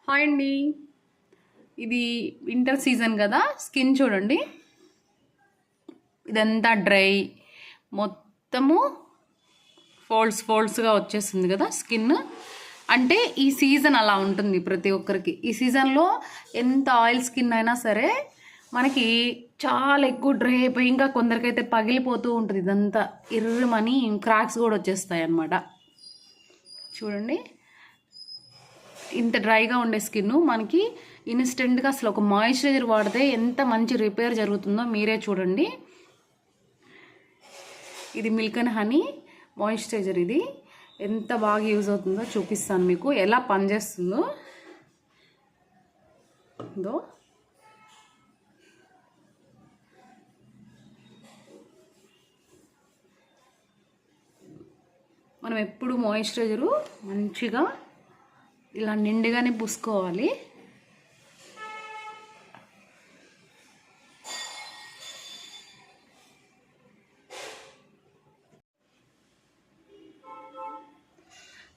Hi అండి. ఇది winter season కదా, స్కిన్ చూడండి, ఇదంతా డ్రై, మొత్తము ఫోల్డ్స్గా వచ్చేస్తుంది కదా స్కిన్. అంటే ఈ సీజన్ అలా ఉంటుంది ప్రతి ఒక్కరికి. ఈ సీజన్లో ఎంత ఆయిల్ స్కిన్ అయినా సరే మనకి చాలా ఎక్కువ డ్రై అయిపోయి, ఇంకా కొందరికైతే పగిలిపోతూ ఉంటుంది. ఇదంతా ఇర్రమని క్రాక్స్ కూడా వచ్చేస్తాయి అన్నమాట. చూడండి, ఇంత డ్రైగా ఉండే స్కిన్ మనకి ఇన్స్టెంట్గా అసలు ఒక మాయిశ్చరైజర్ వాడితే ఎంత మంచి రిపేర్ జరుగుతుందో మీరే చూడండి. ఇది మిల్క్ అండ్ హనీ మాయిశ్చరైజర్. ఇది ఎంత బాగా యూజ్ అవుతుందో చూపిస్తాను మీకు, ఎలా పనిచేస్తుందో. మనం ఎప్పుడు మాయిశ్చరైజరు మంచిగా ఇలా నిండుగానే పూసుకోవాలి.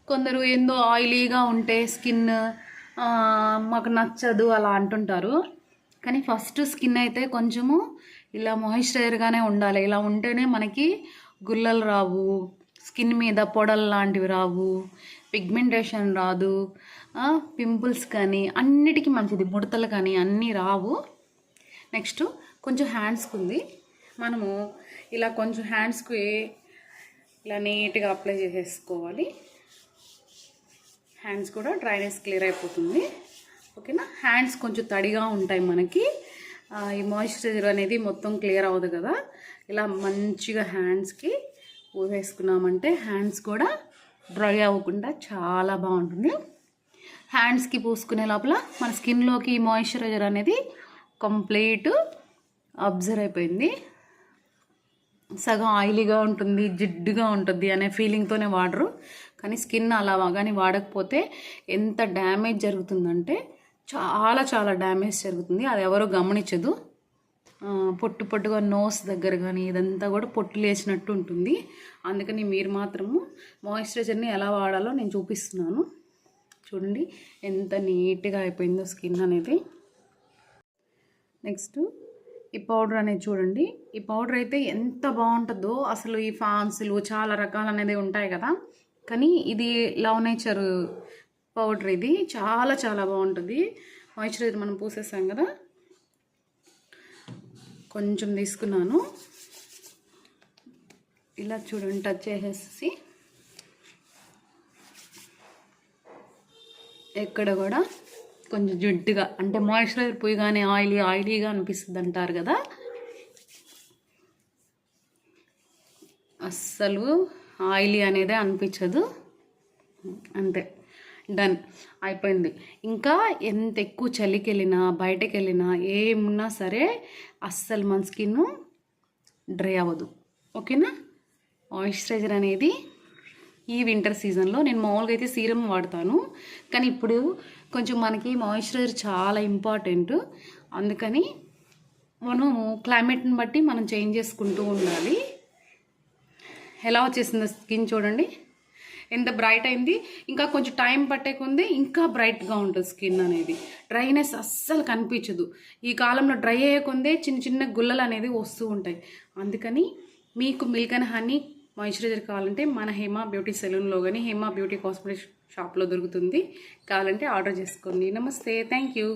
కొందరు ఏందో ఆయిలీగా ఉంటే స్కిన్ మాకు నచ్చదు అలా అంటుంటారు. కానీ ఫస్ట్ స్కిన్ అయితే కొంచెము ఇలా మాయిశ్చరైజర్గానే ఉండాలి. ఇలా ఉంటేనే మనకి గుల్లలు రావు, స్కిన్ మీద పొడలు లాంటివి రావు, పిగ్మెంటేషన్ రాదు, పింపుల్స్ కానీ అన్నిటికీ మంచిది, ముడతలు కానీ అన్నీ రావు. నెక్స్ట్ కొంచెం హ్యాండ్స్కి ఉంది. మనము ఇలా కొంచెం హ్యాండ్స్కి ఇలా నీట్గా అప్లై చేసేసుకోవాలి. హ్యాండ్స్ కూడా డ్రైనెస్ క్లియర్ అయిపోతుంది. ఓకేనా. హ్యాండ్స్ కొంచెం తడిగా ఉంటాయి మనకి, ఈ మాయిశ్చరైజర్ అనేది మొత్తం క్లియర్ అవ్వదు కదా. ఇలా మంచిగా హ్యాండ్స్కి పూసేసుకున్నామంటే హ్యాండ్స్ కూడా డ్రై అవ్వకుండా చాలా బాగుంటుంది. హ్యాండ్స్కి పూసుకునే లోపల మన స్కిన్లోకి మాయిశ్చరైజర్ అనేది కంప్లీట్ అబ్జర్వ్ అయిపోయింది. సగం ఆయిలీగా ఉంటుంది, జిడ్డుగా ఉంటుంది అనే ఫీలింగ్తోనే వాడరు. కానీ స్కిన్ అలా కానీ వాడకపోతే ఎంత డ్యామేజ్ జరుగుతుందంటే చాలా చాలా డ్యామేజ్ జరుగుతుంది. అది ఎవరో గమనించదు. పొట్టుగా నోస్ దగ్గర కానీ ఇదంతా కూడా పొట్టు లేచినట్టు ఉంటుంది. అందుకని మీరు మాత్రము మాయిశ్చరైజర్ని ఎలా వాడాలో నేను చూపిస్తున్నాను. చూడండి ఎంత నీట్గా అయిపోయిందో స్కిన్ అనేది. నెక్స్ట్ ఈ పౌడర్ అనేది చూడండి. ఈ పౌడర్ అయితే ఎంత బాగుంటుందో అసలు. ఈ ఫాన్స్లు చాలా రకాలు అనేది ఉంటాయి కదా, కానీ ఇది లవ్ నేచర్ పౌడర్. ఇది చాలా చాలా బాగుంటుంది. మాయిశ్చరైజర్ మనం పూసేసాం కదా, కొంచెం తీసుకున్నాను. ఇలా చూడండి, టచ్ చేసేసి ఎక్కడ కూడా కొంచెం జిడ్డుగా, అంటే మాయిశ్చరైజర్ పోయిగానే ఆయిలీగా అనిపిస్తుంది అంటారు కదా, అస్సలు ఆయిలీ అనేదే అనిపించదు. అంతే, డన్ అయిపోయింది. ఇంకా ఎంత ఎక్కువ చలికి వెళ్ళినా బయటకు వెళ్ళినా ఏమున్నా సరే అస్సలు మన స్కిన్ డ్రై అవ్వదు. ఓకేనా. మాయిశ్చరైజర్ అనేది ఈ వింటర్ సీజన్లో నేను మామూలుగా అయితే సీరం వాడతాను, కానీ ఇప్పుడు కొంచెం మనకి మాయిశ్చరైజర్ చాలా ఇంపార్టెంట్. అందుకని మనము క్లైమేట్ని బట్టి మనం చేంజ్ చేసుకుంటూ ఉండాలి. ఎలా వచ్చేసిందో స్కిన్ చూడండి, ఎంత బ్రైట్ అయింది. ఇంకా కొంచెం టైం పట్టే కొంది ఇంకా బ్రైట్గా ఉంటుంది స్కిన్ అనేది. డ్రైనెస్ అస్సలు కనిపించదు. ఈ కాలంలో డ్రై అయ్యే కొందే చిన్న చిన్న గుల్లలు అనేది వస్తూ ఉంటాయి. అందుకని మీకు మిల్క్ అండ్ హనీ మాయిశ్చరైజర్ కావాలంటే మన హేమా బ్యూటీ సెలూన్లో కానీ హేమా బ్యూటీ కాస్మెటిక్స్ షాప్లో దొరుకుతుంది. కావాలంటే ఆర్డర్ చేసుకోండి. నమస్తే, థ్యాంక్ యూ.